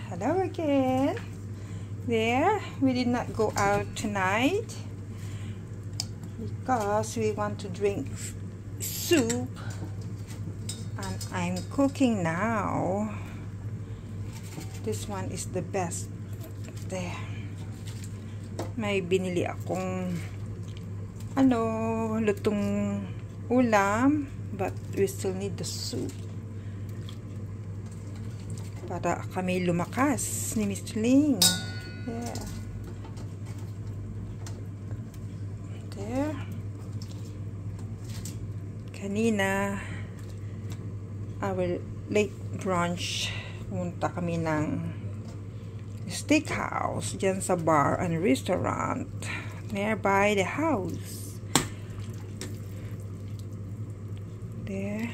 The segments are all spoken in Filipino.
Hello again. There, we did not go out tonight because we want to drink soup, and I'm cooking now. This one is the best. There, may binili akong lutong ulam, but we still need the soup para kami lumakas ni Miss Ling. Yeah. There. Kanina, our late brunch, pumunta kami ng steakhouse dyan sa bar and restaurant nearby the house. There.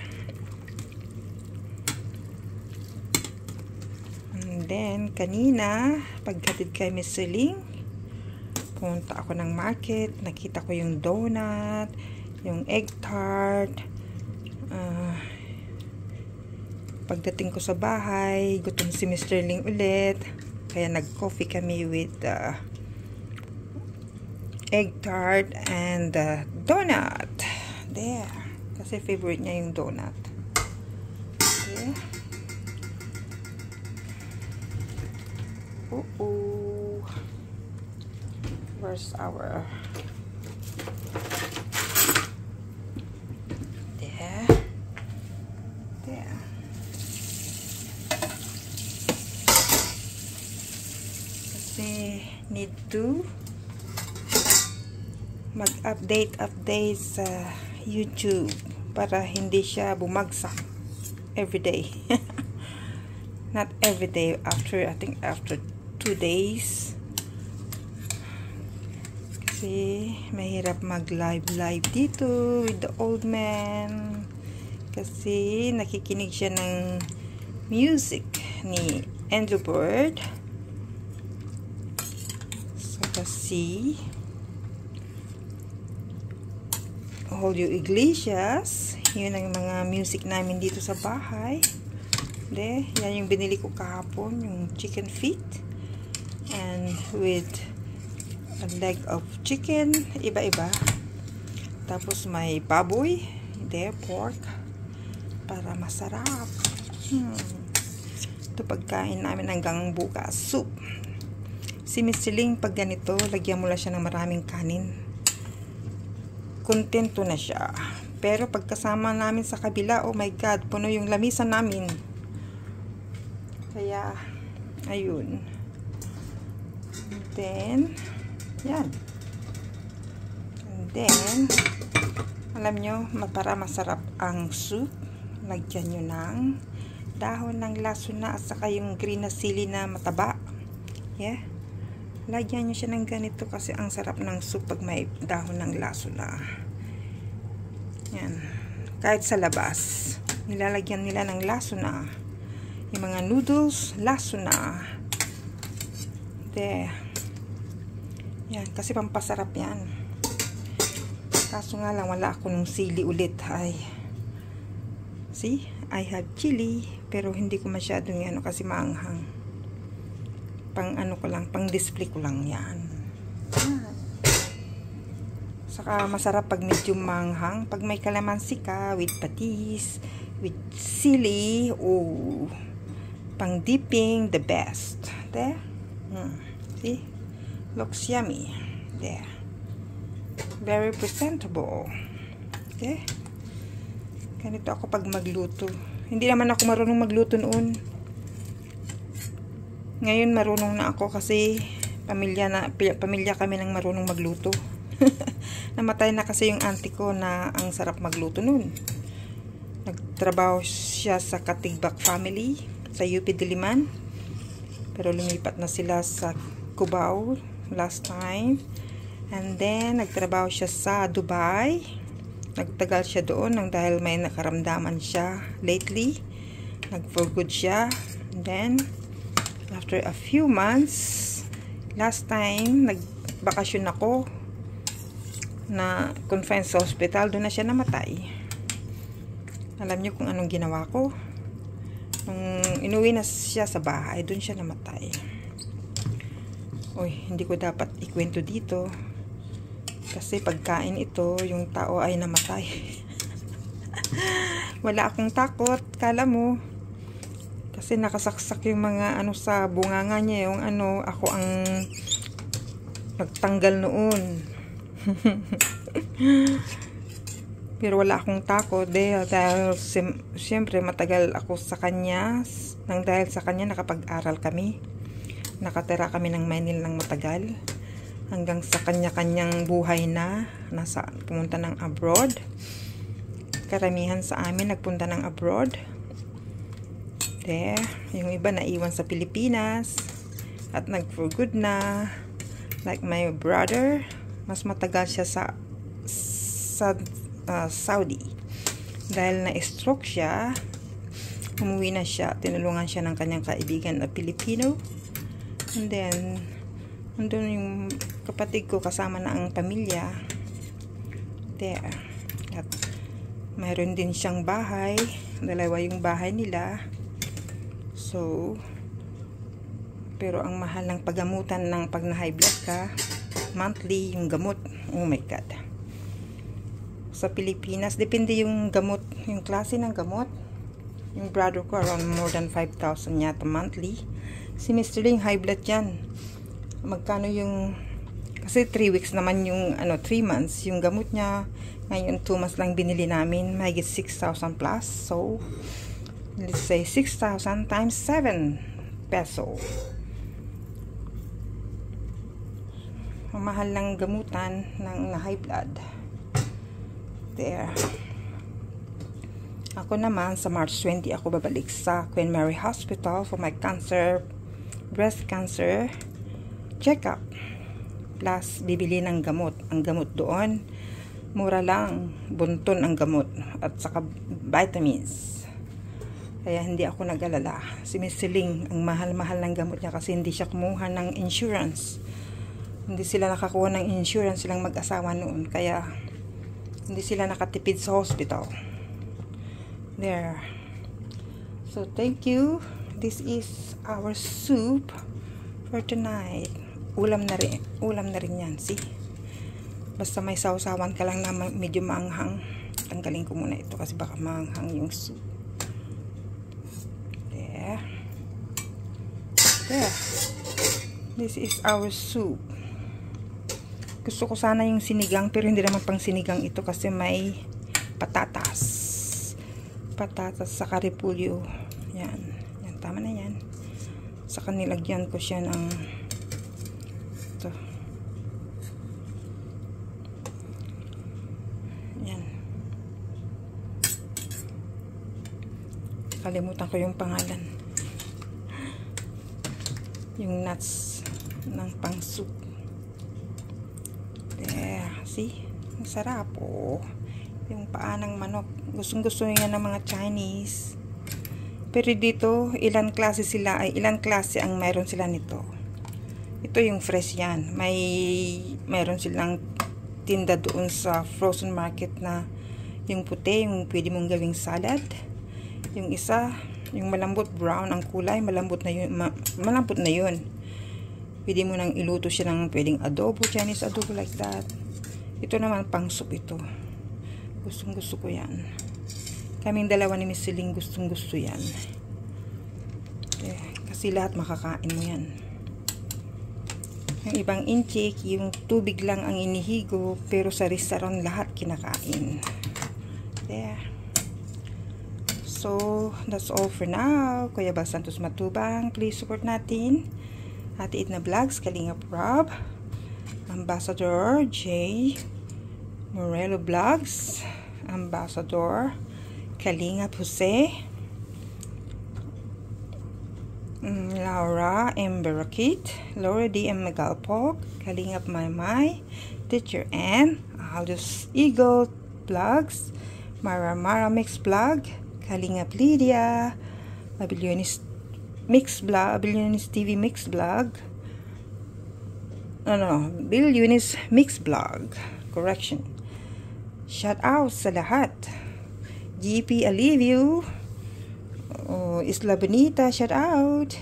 And then, kanina, pagkatid kay Miss Ling, pumunta ako ng market, nakita ko yung donut, yung egg tart. Pagdating ko sa bahay, gutom si Mr. Ling ulit, kaya nag-coffee kami with egg tart and donut. There. Kasi favorite niya yung donut. Okay. Where's our... There. There. Kasi need to mag-update sa YouTube para hindi siya bumagsak everyday. Not everyday, I think after 2 days. Kasi mahirap mag-live dito with the old man. Kasi nakikinig siya ng music ni Andrew Bird. So, kasi Julio Iglesias, yun ang mga music namin dito sa bahay. De, yan yung binili ko kahapon, yung chicken feet and with a leg of chicken, iba-iba. Tapos may baboy, pork, para masarap. Ito pagkain namin hanggang bukas, soup. Si Miss Ling, pag ganito, lagyan mo lang siya ng maraming kanin, kontento na siya. Pero pagkasama namin sa kabila, oh my God, puno yung lamisan namin. Kaya, ayun. And then, yan. And then, alam nyo, para masarap ang soup, lagyan nyo ng dahon ng lasuna at saka yung green na sili na mataba. Yeah. Lagyan nyo siya ng ganito kasi ang sarap ng soup pag may dahon ng lasuna. Yan. Kahit sa labas, nilalagyan nila ng lasuna. Yung mga noodles, lasuna. There. Yan, kasi pampasarap yan. Kaso nga lang, wala ako nung sili ulit. Ay. See? I have chili. Pero hindi ko masyadong yan kasi maanghang. Pang ko lang, pang display ko lang yan. Saka masarap pag medyo manghang. Pag may kalamansi ka, with patis, with sili, pang dipping, the best. There. See? Looks yummy. There. Very presentable. Okay? Ganito ako pag magluto. Hindi naman ako marunong magluto noon. Ngayon marunong na ako kasi pamilya kami ng marunong magluto. Namatay na kasi yung auntie ko na ang sarap magluto noon. Nagtrabaho siya sa Katigbak family sa UP Diliman, pero lumipat na sila sa Cubao last time, and then nagtrabaho siya sa Dubai. Nagtagal siya doon dahil may nakaramdaman siya lately, nag-for good siya. And then after a few months, last time nagbakasyon ako na confined sa hospital, doon na siya namatay. Alam niyo kung anong ginawa ko? Nung inuwi na siya sa bahay, doon siya namatay. Uy, hindi ko dapat ikwento dito. Kasi pagkain ito, yung tao ay namatay. Wala akong takot, kala mo. Kasi nakasaksak yung mga ano sa bunganga niya, yung ano, ako ang nagtanggal noon. Pero wala akong takot dahil siyempre matagal ako sa kanya. Nang dahil sa kanya nakapag-aral kami. Nakatira kami ng Manila ng matagal. Hanggang sa kanya-kanyang buhay na. Pumunta ng abroad. Karamihan sa amin nagpunta ng abroad. Yung iba naiwan sa Pilipinas. At nag-for good na. Like my brother. Mas matagal siya sa Saudi. Dahil na-stroke siya, umuwi na siya, tinulungan siya ng kanyang kaibigan na Pilipino. And then, andun yung kapatid ko kasama na ang pamilya. There. At mayroon din siyang bahay. Dalawa yung bahay nila. So, pero ang mahal ng paggamutan ng pag na high blood ka, monthly yung gamot. Oh my God. Sa Pilipinas, depende yung gamot, yung klase ng gamot. Yung brother ko around more than 5,000 yata monthly. Si Mr. Ling high blood yan. Magkano yung, kasi 3 weeks naman yung 3 months yung gamot niya. Ngayon 2 months lang binili namin, mahigit 6,000 plus. So let's say 6,000 times 7 peso. Ang mahal ng gamutan ng high blood. There. Ako naman sa March 20 ako babalik sa Queen Mary Hospital for my breast cancer check-up. Plus bibili ng gamot. Ang gamot doon mura lang, bunton ang gamot at saka vitamins. Kaya hindi ako nag-alala. Si Miss Siling, ang mahal-mahal ng gamot niya kasi hindi siya kumuha ng insurance. Hindi sila nakakuha ng insurance silang mag-asawa noon. Kaya hindi sila nakatipid sa hospital. There. So, thank you. This is our soup for tonight. Ulam na rin yan. See? Basta may sausawan ka lang na medyo maanghang. Tanggalin ko muna ito kasi baka maanghang yung soup. There. There. This is our soup. Gusto ko sana yung sinigang, pero hindi naman pang sinigang ito kasi may patatas. Patatas sa repolyo. Yan. Yan, tama na yan. Saka nilagyan ko siya ng ito. Yan. Kalimutan ko yung pangalan. Yung nuts ng pang soup. See? Ang sarap, oh. Yung paa ng manok. Gustong-gusto niya ng mga Chinese. Pero dito, ilan klase ang mayroon sila nito. Ito yung fresh yan. Mayroon silang tinda doon sa frozen market na yung puti, yung pwede mong gawing salad. Yung isa, yung malambot brown ang kulay, malambot na yun. Pwede mo nang iluto siya ng pwedeng adobo, Chinese adobo like that. Ito naman pang soup ito. Gustong-gusto ko yan. Kaming dalawa ni Miss Siling gustong-gusto yan. Kasi lahat makakain mo yan. Yung ibang inchik, yung tubig lang ang inihigo, pero sa restaurant lahat kinakain. There. So, that's all for now. Kuya Bal Santos Matubang, please support natin. Ate Edna Vlogs, Kalingap Rob, Ambassador J. Morello Vlogs, Ambassador Kalingap Jose, Laura M. Barakit, Laura D. M. Magalpok, Kalingap Maymay, Teacher Ann, Aldous Eagle Vlogs, Mara Mix Vlog, Kalingap Lydia, Babilionis TV Mix Vlog, Billionis Mix Vlog, correction. Shout out sa lahat. GP Alivio, Oh, Isla Bonita, shout out.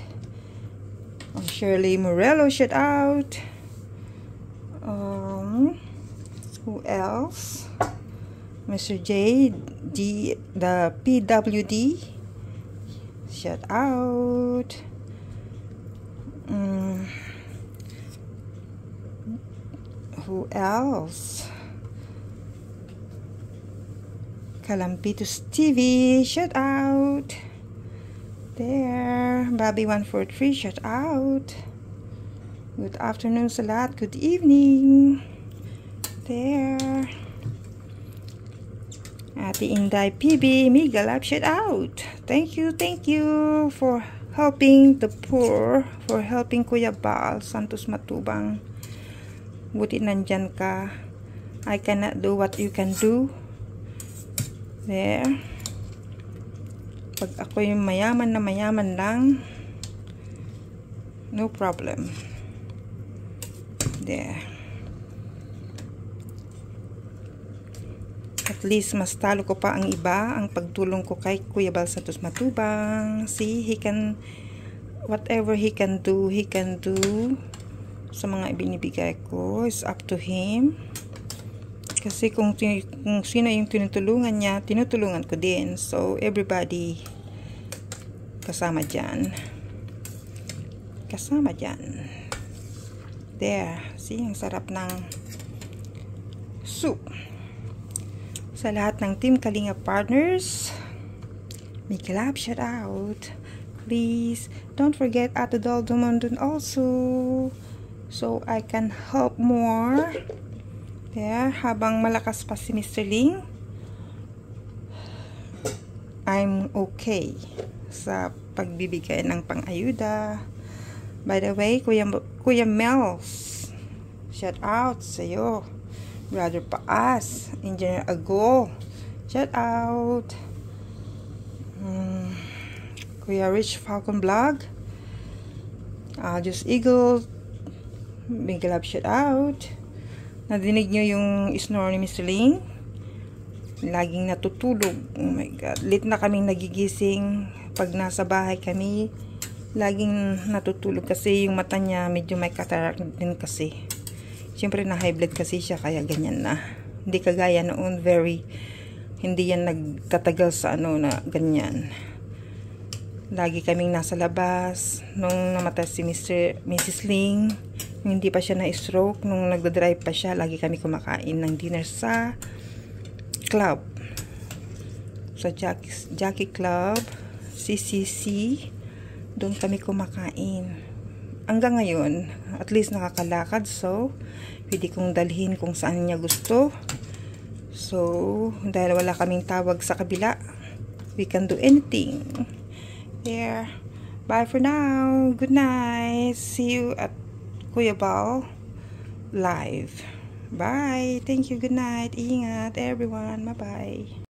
Oh, Shirley Morello, shout out. Who else? Mr. J D, the PWD, shout out. Who else? Kalampitos TV, shout out. There, Bobby 143, shout out. Good afternoon sa lahat, good evening. There. Ate Inday PB, Mega Lab, shout out. Thank you for helping the poor, for helping Kuya Bal Santos Matubang. Buti nandyan ka. I cannot do what you can do. There. Pag ako yung mayaman na mayaman lang, no problem. There. At least mas talo ko pa ang iba, ang pagtulong ko kay Kuya Bal Santos Matubang. See, he can, whatever he can do sa mga ibinibigay ko is up to him. Kasi kung sino yung tinutulungan niya, tinutulungan ko din. So, everybody kasama dyan. Kasama dyan. There. See, ang sarap ng soup. Sa lahat ng Team Kalinga partners, Mega Lab, shout out. Please, don't forget Ate Dol Dumondon also. So, I can help more. There, habang malakas pa si Mr. Ling, I'm okay sa pagbibigay ng pang-ayuda. By the way, Kuya Mels, shout out sa'yo. Brother Paas, Engineer Ago, shout out. Kuya Rich Falcon Vlog, Just Eagle, Big Love, shout out. Nadinig nyo yung snore ni Mr. Ling? Laging natutulog. Oh my God. Late na kaming nagigising. Pag nasa bahay kami, laging natutulog kasi yung mata niya medyo may cataract din kasi. Siyempre na high blood kasi siya kaya ganyan na. Hindi kagaya noon, hindi yan nagtatagal sa na ganyan. Lagi kaming nasa labas. Nung namatay si Mrs. Ling, hindi pa siya na-stroke, nung nagdadrive pa siya, lagi kami kumakain ng dinner sa club. Sa Jackie Club, CCC, doon kami kumakain. Hanggang ngayon, at least nakakalakad, so pwede kong dalhin kung saan niya gusto. So, dahil wala kaming tawag sa kabila, we can do anything. There. Bye for now. Good night. See you at Kuya Bal live. Bye. Thank you. Good night. Ingat everyone. Bye-bye.